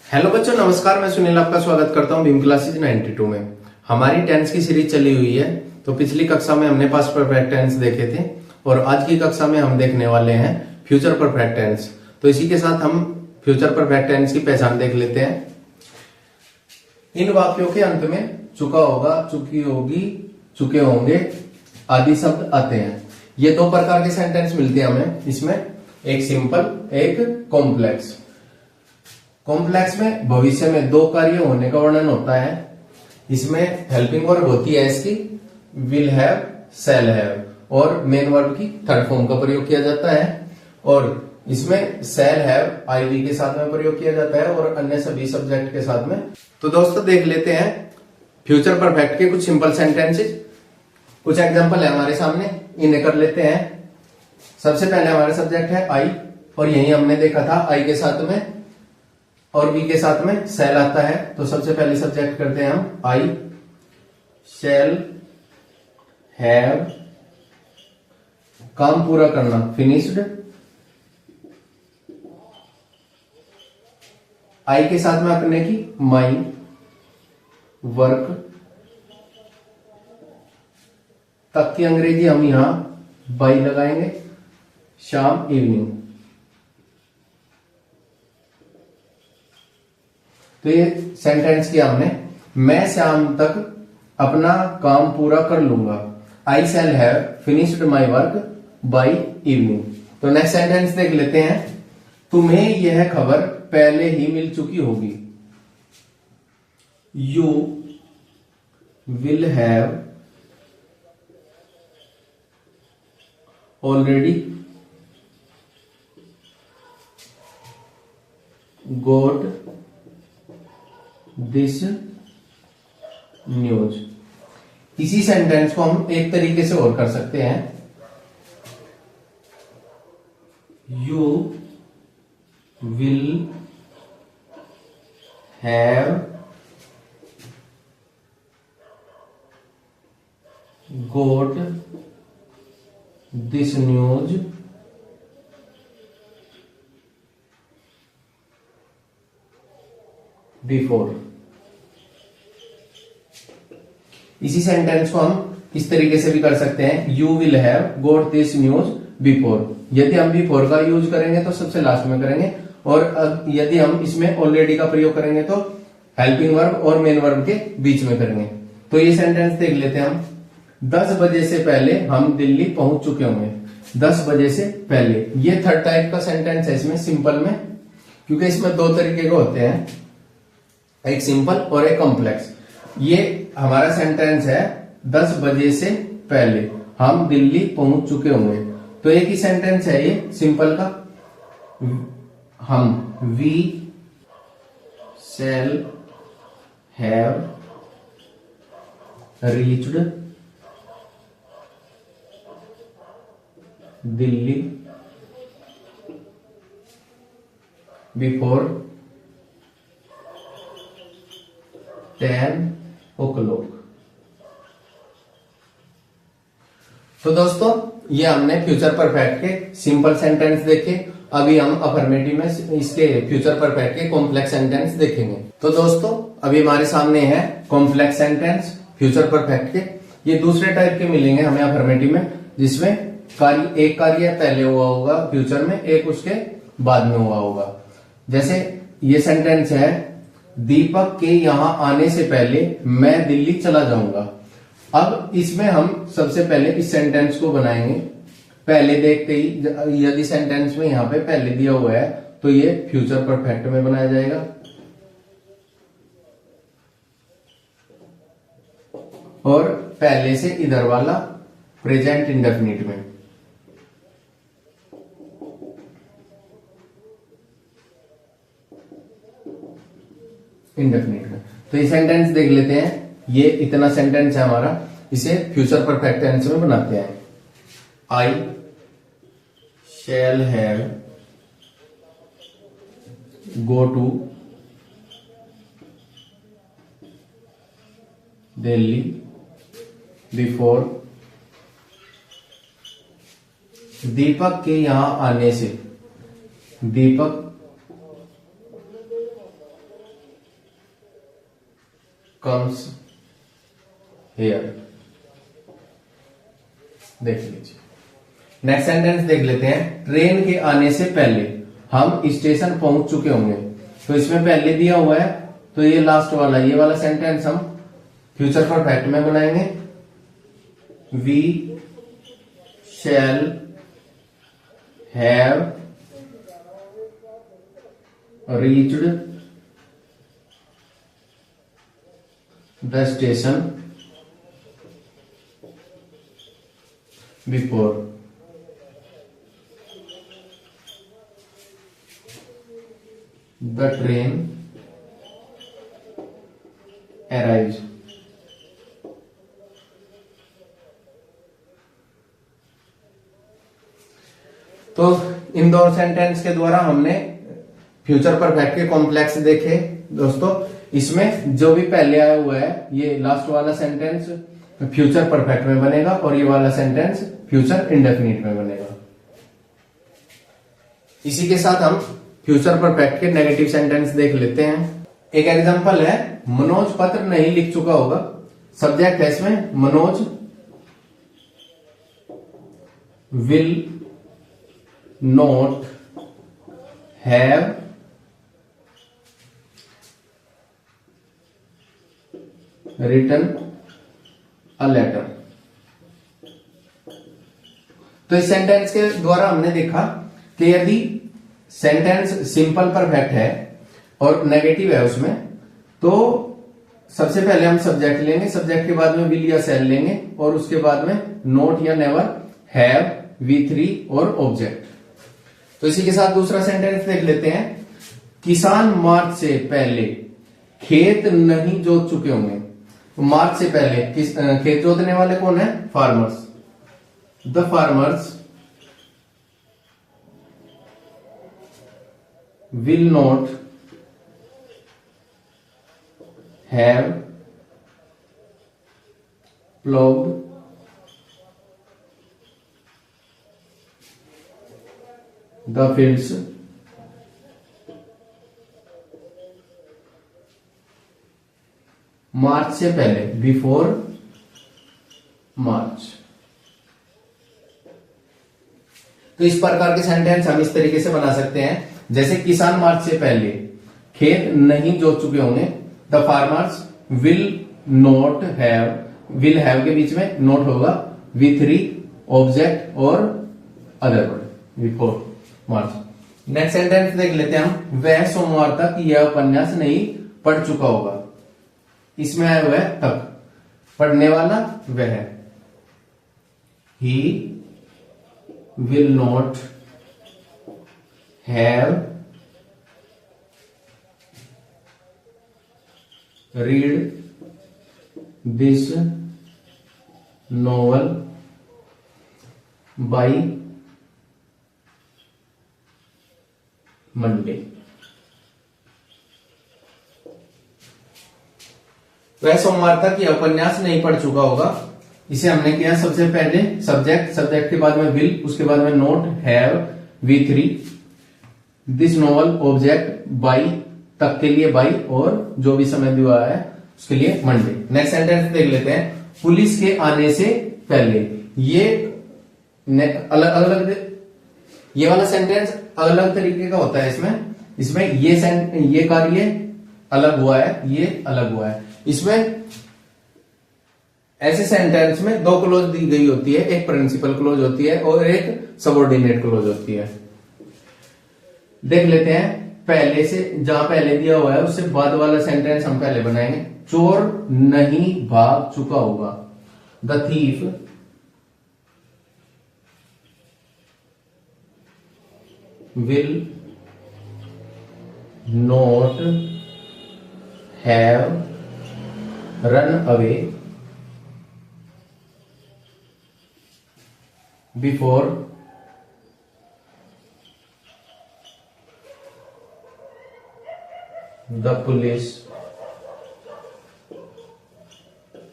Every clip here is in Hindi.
हेलो बच्चों, नमस्कार। मैं सुनील आपका स्वागत करता हूं भीम क्लासेज 92 में। हमारी टेंस की सीरीज चली हुई है। तो पिछली कक्षा में हमने पास्ट परफेक्ट टेंस देखे थे और आज की कक्षा में हम देखने वाले हैं फ्यूचर परफेक्ट टेंस। तो इसी के साथ हम फ्यूचर परफेक्ट टेंस की पहचान देख लेते हैं। इन वाक्यों के अंत में चुका होगा, चुकी होगी, चुके होंगे आदि शब्द आते हैं। ये दो प्रकार के सेंटेंस मिलते हैं हमें इसमें, एक सिंपल, एक कॉम्प्लेक्स। कॉम्प्लेक्स में भविष्य में दो कार्य होने का वर्णन होता है। इसमें हेल्पिंग वर्ब होती है इसकी विल हैव, शैल हैव, और मेन वर्ब की थर्ड फॉर्म का प्रयोग किया जाता है। और इसमें शैल हैव आईवी के साथ में प्रयोग किया जाता है और अन्य सभी सब्जेक्ट के साथ में। तो दोस्तों देख लेते हैं फ्यूचर परफेक्ट के कुछ सिंपल सेंटेंसेस। कुछ एग्जांपल है हमारे सामने, इन्हें कर लेते हैं। सबसे पहले हमारा सब्जेक्ट है आई, और यही हमने देखा था आई के साथ में और बी के साथ में शैल आता है। तो सबसे पहले सब्जेक्ट करते हैं हम आई शैल हैव, काम पूरा करना फिनिश्ड। आई के साथ में अपने की माई वर्क, तक की अंग्रेजी हम यहां बाई लगाएंगे, शाम इवनिंग। तो ये सेंटेंस किया हमने, मैं शाम तक अपना काम पूरा कर लूंगा। I shall have finished my work by evening. तो नेक्स्ट सेंटेंस देख लेते हैं। तुम्हें यह खबर पहले ही मिल चुकी होगी। You will have already goat this news. इसी सेंटेंस को हम एक तरीके से और कर सकते हैं। You will have got this news before. इसी सेंटेंस को हम इस तरीके से भी कर सकते हैं। You will have got this news before. यदि हम बिफोर का यूज करेंगे तो सबसे लास्ट में करेंगे, और यदि हम इसमें ऑलरेडी का प्रयोग करेंगे तो हेल्पिंग वर्ब और मेन वर्ब के बीच में करेंगे। तो ये सेंटेंस देख लेते हैं हम। 10 बजे से पहले हम दिल्ली पहुंच चुके होंगे। 10 बजे से पहले, ये थर्ड टाइप का सेंटेंस है इसमें सिंपल में, क्योंकि इसमें दो तरीके के होते हैं, एक सिंपल और एक कॉम्प्लेक्स। ये हमारा सेंटेंस है 10 बजे से पहले हम दिल्ली पहुंच चुके होंगे। तो एक ही सेंटेंस है ये सिंपल का, हम we shall have reached Delhi before 10 o'clock। तो दोस्तों ये हमने फ्यूचर परफेक्ट के सिंपल सेंटेंस देखे। अभी हम अफर्मेटिव में इसके फ्यूचर परफेक्ट के कॉम्प्लेक्स सेंटेंस देखेंगे। तो दोस्तों अभी हमारे सामने है कॉम्प्लेक्स सेंटेंस फ्यूचर परफेक्ट के। ये दूसरे टाइप के मिलेंगे हमें अफर्मेटिव में, जिसमें एक कार्य पहले हुआ होगा फ्यूचर में, एक उसके बाद में हुआ होगा। जैसे ये सेंटेंस है, दीपक के यहां आने से पहले मैं दिल्ली चला जाऊंगा। अब इसमें हम सबसे पहले इस सेंटेंस को बनाएंगे। पहले देखते ही यदि सेंटेंस में यहां पे पहले दिया हुआ है तो ये फ्यूचर परफेक्ट में बनाया जाएगा, और पहले से इधर वाला प्रेजेंट इंडेफिनिट में। इंडेफिनिट में। तो ये सेंटेंस देख लेते हैं। ये इतना सेंटेंस है हमारा, इसे फ्यूचर परफेक्ट टेंस में बनाते हैं। I shall have go to Delhi before, Deepak के यहां आने से, दीपक कम्स हेयर। देख लीजिए। नेक्स्ट सेंटेंस देख लेते हैं। ट्रेन के आने से पहले हम स्टेशन पहुंच चुके होंगे। तो इसमें पहले दिया हुआ है, तो ये लास्ट वाला, ये वाला सेंटेंस हम फ्यूचर परफेक्ट में बनाएंगे। We shall have reached the station before the train arrives. तो इन दो सेंटेंस के द्वारा हमने फ्यूचर परफेक्ट के कॉम्प्लेक्स देखे दोस्तों। इसमें जो भी पहले आया हुआ है, ये लास्ट वाला सेंटेंस फ्यूचर परफेक्ट में बनेगा और ये वाला सेंटेंस फ्यूचर इंडेफिनिट में बनेगा। इसी के साथ हम फ्यूचर परफेक्ट के नेगेटिव सेंटेंस देख लेते हैं। एक एग्जांपल है, मनोज पत्र नहीं लिख चुका होगा। सब्जेक्ट है इसमें Manoj will not have written a letter. तो इस सेंटेंस के द्वारा हमने देखा कि यदि सेंटेंस सिंपल परफेक्ट है और नेगेटिव है उसमें, तो सबसे पहले हम सब्जेक्ट लेंगे, सब्जेक्ट के बाद में विल या शैल लेंगे और उसके बाद में नॉट या नेवर, हैव, V3 और ऑब्जेक्ट। तो इसी के साथ दूसरा सेंटेंस देख लेते हैं। किसान मार्च से पहले खेत नहीं जोत चुके होंगे। तो मार्च से पहले खेत जोतने वाले कौन है? Farmers. The farmers will not have plowed the fields मार्च से पहले, बिफोर मार्च। तो इस प्रकार के सेंटेंस हम इस तरीके से बना सकते हैं, जैसे किसान मार्च से पहले खेत नहीं जोत चुके होंगे। The farmers will not have, will have के बीच में नॉट होगा, V3 ऑब्जेक्ट और अदर वर्ड बिफोर मार्च। नेक्स्ट सेंटेंस देख लेते हैं हम। वह सोमवार तक यह उपन्यास नहीं पढ़ चुका होगा। इसमें आया हुआ है तक, पढ़ने वाला वह है। He will not have read this novel by Monday। वह सोमवार तक यह उपन्यास नहीं पढ़ चुका होगा। इसे हमने किया सबसे पहले सब्जेक्ट, सब्जेक्ट के बाद में विल, उसके बाद में note, have, V3, this novel, object, by, तक के लिए बाई और जो भी समय दिया है उसके लिए मंडे। नेक्स्ट सेंटेंस देख लेते हैं। पुलिस के आने से पहले, ये अलग अलग, ये वाला सेंटेंस अलग अलग तरीके का होता है। इसमें ये कार्य अलग हुआ है, ये अलग हुआ है। इसमें ऐसे सेंटेंस में दो क्लोज दी गई होती है, एक प्रिंसिपल क्लोज होती है और एक सबऑर्डिनेट क्लोज होती है। देख लेते हैं। पहले से, जहां पहले दिया हुआ है उससे बाद वाला सेंटेंस हम पहले बनाएंगे। चोर नहीं भाग चुका होगा। The thief will not have run away before the police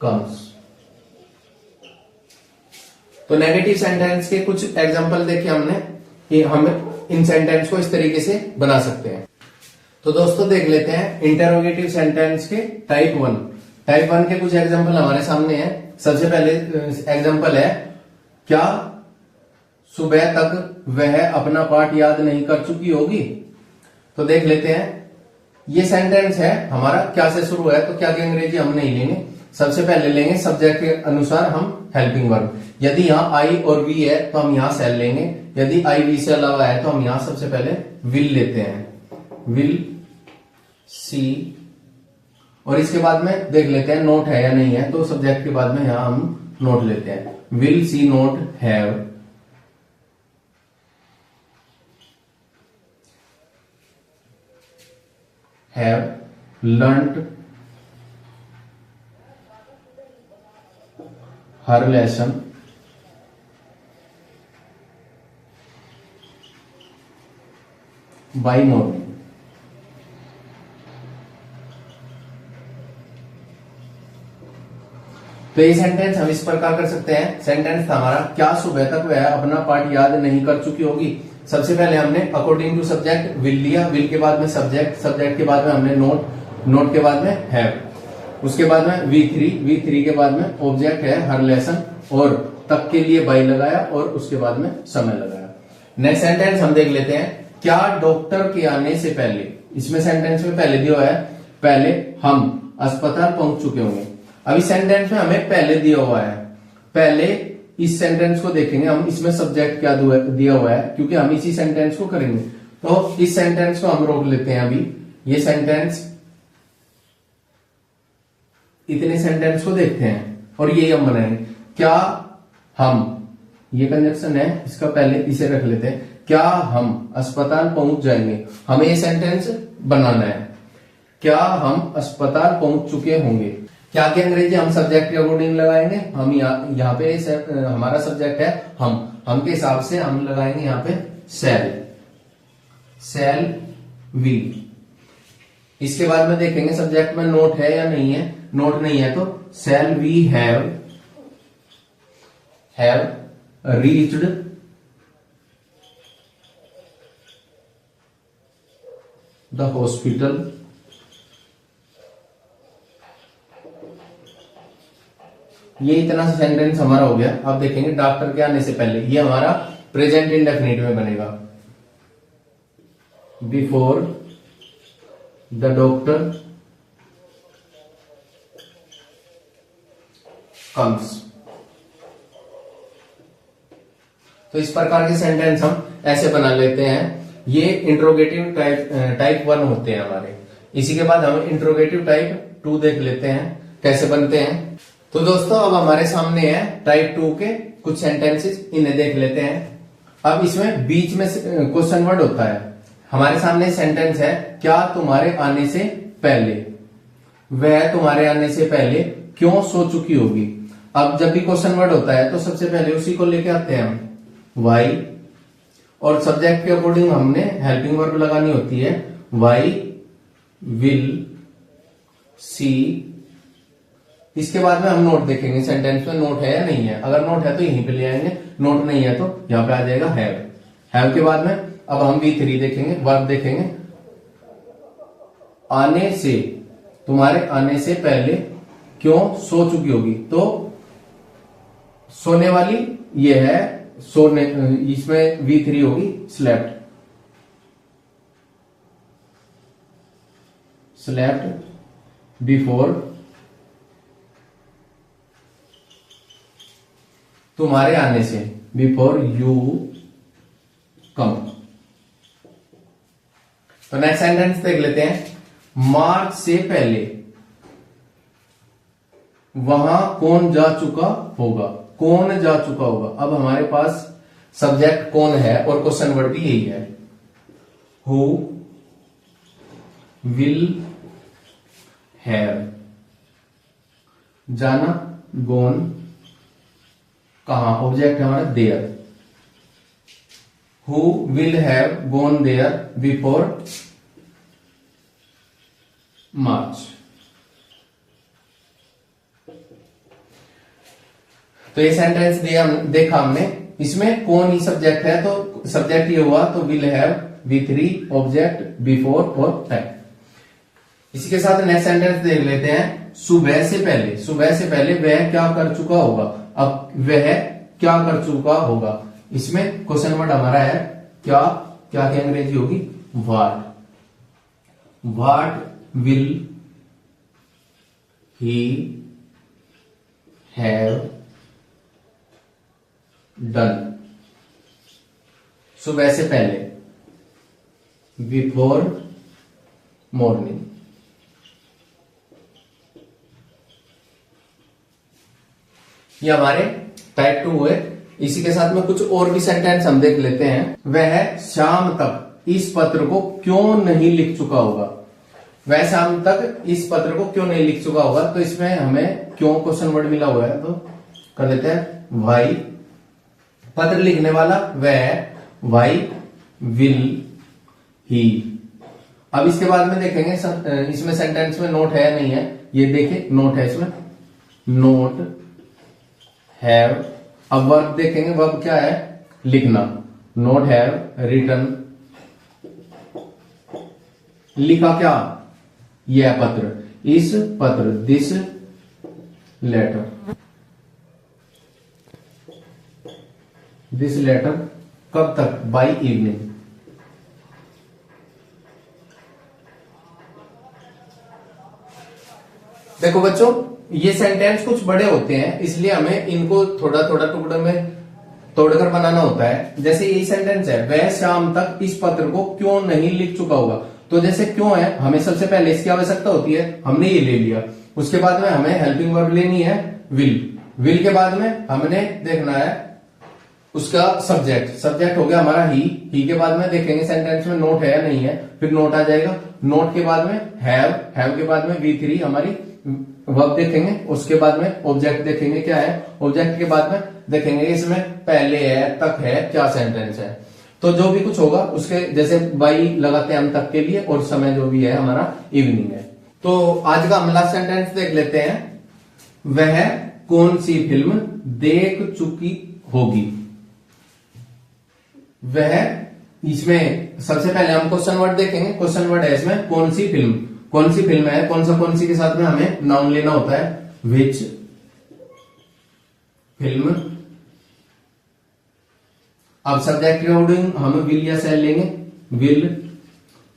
comes। तो नेगेटिव सेंटेंस के कुछ एग्जांपल देखे हमने कि हम इन सेंटेंस को इस तरीके से बना सकते हैं। तो दोस्तों देख लेते हैं इंटरोगेटिव सेंटेंस के टाइप 1। टाइप 1 के कुछ एग्जांपल हमारे सामने हैं। सबसे पहले एग्जांपल है, क्या सुबह तक वह अपना पाठ याद नहीं कर चुकी होगी। तो देख लेते हैं, ये सेंटेंस है हमारा क्या से शुरू है, तो क्या की अंग्रेजी हम नहीं लेंगे। सबसे पहले लेंगे सब्जेक्ट के अनुसार हम हेल्पिंग वर्ब। यदि यहाँ आई और वी है तो हम यहाँ सेल लेंगे। यदि आई वी से अलावा है तो हम यहाँ सबसे पहले विल लेते हैं, विल सी। और इसके बाद में देख लेते हैं नोट है या नहीं है, तो सब्जेक्ट के बाद में यहां हम नोट लेते हैं, will see note have learned her lesson bye morning. तो ये सेंटेंस हम इस प्रकार कर सकते हैं। सेंटेंस था हमारा, क्या सुबह तक वह अपना पाठ याद नहीं कर चुकी होगी। सबसे पहले हमने अकॉर्डिंग टू सब्जेक्ट विल लिया, विल के बाद में सब्जेक्ट, सब्जेक्ट के बाद में हमने नोट, नोट के बाद में हैव, उसके बाद में V3 के बाद में ऑब्जेक्ट है हर लेसन, और तक के लिए बाय लगाया और उसके बाद में समय लगाया। नेक्स्ट सेंटेंस हम देख लेते हैं, क्या डॉक्टर के आने से पहले, इसमें सेंटेंस में पहले दिया है, पहले हम अस्पताल पहुंच चुके होंगे। अभी सेंटेंस में हमें पहले दिया हुआ है, पहले इस सेंटेंस को देखेंगे हम, इसमें सब्जेक्ट क्या दिया हुआ है, क्योंकि हम इसी सेंटेंस को करेंगे। तो इस सेंटेंस को हम रोक लेते हैं अभी, ये सेंटेंस, इतने सेंटेंस को देखते हैं और ये हम बनाएंगे। क्या हम, ये कंजक्शन है, इसका पहले इसे रख लेते हैं, क्या हम अस्पताल पहुंच जाएंगे। हमें ये सेंटेंस बनाना है, क्या हम अस्पताल पहुंच चुके होंगे। क्या की अंग्रेजी हम सब्जेक्ट के अकॉर्डिंग लगाएंगे। हम यहाँ पे हमारा सब्जेक्ट है हम के हिसाब से हम लगाएंगे यहाँ पे सेल वी। इसके बाद में देखेंगे सब्जेक्ट में नोट है या नहीं है, नोट नहीं है तो shall we have reached the hospital ये इतना सा सेंटेंस हमारा हो गया। अब देखेंगे डॉक्टर के आने से पहले, ये हमारा प्रेजेंट इंडेफिनिट में बनेगा, बिफोर द डॉक्टर कम्स। तो इस प्रकार के सेंटेंस हम ऐसे बना लेते हैं। ये इंट्रोगेटिव टाइप 1 होते हैं हमारे। इसी के बाद हम इंट्रोगेटिव टाइप 2 देख लेते हैं कैसे बनते हैं। तो दोस्तों अब हमारे सामने है टाइप 2 के कुछ सेंटेंसेस, इन्हें देख लेते हैं। अब इसमें बीच में क्वेश्चन वर्ड होता है। हमारे सामने सेंटेंस है, क्या तुम्हारे आने से पहले वह तुम्हारे आने से पहले क्यों सो चुकी होगी। अब जब भी क्वेश्चन वर्ड होता है तो सबसे पहले उसी को लेके आते हैं हम, वाई, और सब्जेक्ट के अकॉर्डिंग हमने हेल्पिंग वर्ब लगानी होती है, वाई विल सी। इसके बाद में हम नोट देखेंगे, सेंटेंस में नोट है या नहीं है। अगर नोट है तो यहीं पे ले आएंगे, नोट नहीं है तो यहां पे आ जाएगा हैव के बाद में अब हम V3 देखेंगे, वर्ब देखेंगे, आने से, तुम्हारे आने से पहले क्यों सो चुकी होगी। तो सोने वाली ये है, सोने, इसमें V3 होगी स्लेप्ट बिफोर तुम्हारे आने से, बिफोर यू कम। तो नेक्स्ट सेंटेंस देख लेते हैं, मार्च से पहले वहां कौन जा चुका होगा। कौन जा चुका होगा, अब हमारे पास सब्जेक्ट कौन है और क्वेश्चन वर्ड भी यही है, हु विल हैव जाना, गोन कहा, ऑब्जेक्ट है हमारा there, who will have gone there before March. तो ये सेंटेंस देखा हमने, इसमें कौन ही सब्जेक्ट है, तो सब्जेक्ट ये हुआ तो will have V3 object before और टाइम। इसी के साथ नेक्स्ट सेंटेंस देख लेते हैं, सुबह से पहले वह क्या कर चुका होगा। अब वह क्या कर चुका होगा, इसमें क्वेश्चन वर्ड हमारा है क्या की अंग्रेजी होगी what will he have done. सुबह से पहले, बिफोर मॉर्निंग। ये हमारे टाइप 2 हुए। इसी के साथ में कुछ और भी सेंटेंस हम देख लेते हैं। वह शाम तक इस पत्र को क्यों नहीं लिख चुका होगा। वह शाम तक इस पत्र को क्यों नहीं लिख चुका होगा, तो इसमें हमें क्यों क्वेश्चन वर्ड मिला हुआ है, तो कर देते हैं वाई। पत्र लिखने वाला वह, वाई विल ही। अब इसके बाद में देखेंगे इसमें सेंटेंस में नोट है या नहीं है। ये देखिए नोट है, इसमें नोट हैव। अब वर्ब देखेंगे, वर्ब क्या है, लिखना। नोट हैव रिटन, लिखा क्या, यह पत्र, इस पत्र, दिस लेटर। दिस लेटर कब तक, बाय इवनिंग। देखो बच्चों, ये सेंटेंस कुछ बड़े होते हैं, इसलिए हमें इनको थोड़ा थोड़ा टुकड़े में तोड़कर बनाना होता है। जैसे यही सेंटेंस है, वह शाम तक इस पत्र को क्यों नहीं लिख चुका होगा। तो जैसे क्यों है, हमें सबसे पहले इसकी आवश्यकता होती है, हमने ये ले लिया। उसके बाद में हमें हेल्पिंग वर्ब लेनी है विल के बाद में हमने देखना है उसका सब्जेक्ट हो गया हमारा ही के बाद में देखेंगे सेंटेंस में नोट है या नहीं है, फिर नोट आ जाएगा। नोट के बाद में हैव के बाद में V3 हमारी वर्ब देखेंगे। उसके बाद में ऑब्जेक्ट देखेंगे क्या है, ऑब्जेक्ट के बाद में देखेंगे इसमें पहले है, तक है, क्या सेंटेंस है। तो जो भी कुछ होगा उसके जैसे बाई लगाते हैं हम तक के लिए, और समय जो भी है हमारा इवनिंग है। तो आज का हम लास्ट सेंटेंस देख लेते हैं। वह कौन सी फिल्म देख चुकी होगी। वह, इसमें सबसे पहले हम क्वेश्चन वर्ड देखेंगे। क्वेश्चन वर्ड है इसमें कौन सी फिल्म है, कौन सी के साथ में हमें नाउन लेना होता है, विच फिल्म। अब सब्जेक्ट के अकॉर्डिंग हम विल या शैल लेंगे। विल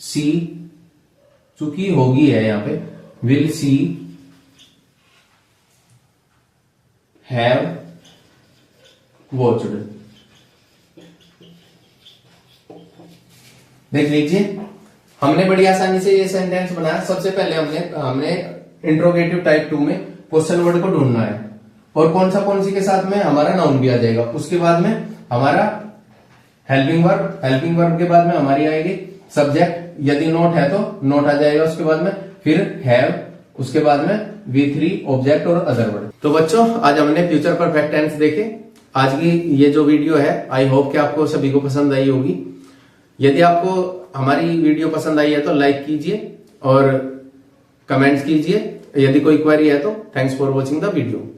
सी, चुकी होगी है यहां पे, विल सी हैव वॉच्ड। देख लीजिए, हमने बड़ी आसानी से ये सेंटेंस बनाया। सबसे पहले हमने इंट्रोगेटिव टाइप 2 में क्वेश्चन वर्ड को ढूंढना है, और कौन सी के साथ में हमारा नाउन भी आ जाएगा। उसके बाद में हमारा हेल्पिंग वर्ब के बाद में हमारी आएगी सब्जेक्ट। यदि नोट है तो नोट आ जाएगा उसके बाद में, फिर हैव, उसके बाद में V3 ऑब्जेक्ट और अदर वर्ड। तो बच्चों, आज हमने फ्यूचर परफेक्ट टेंस देखे। आज की ये जो वीडियो है, आई होप कि आपको सभी को पसंद आई होगी। यदि आपको हमारी वीडियो पसंद आई है तो लाइक कीजिए और कमेंट्स कीजिए। यदि कोई क्वेरी है तो thanks for watching the video.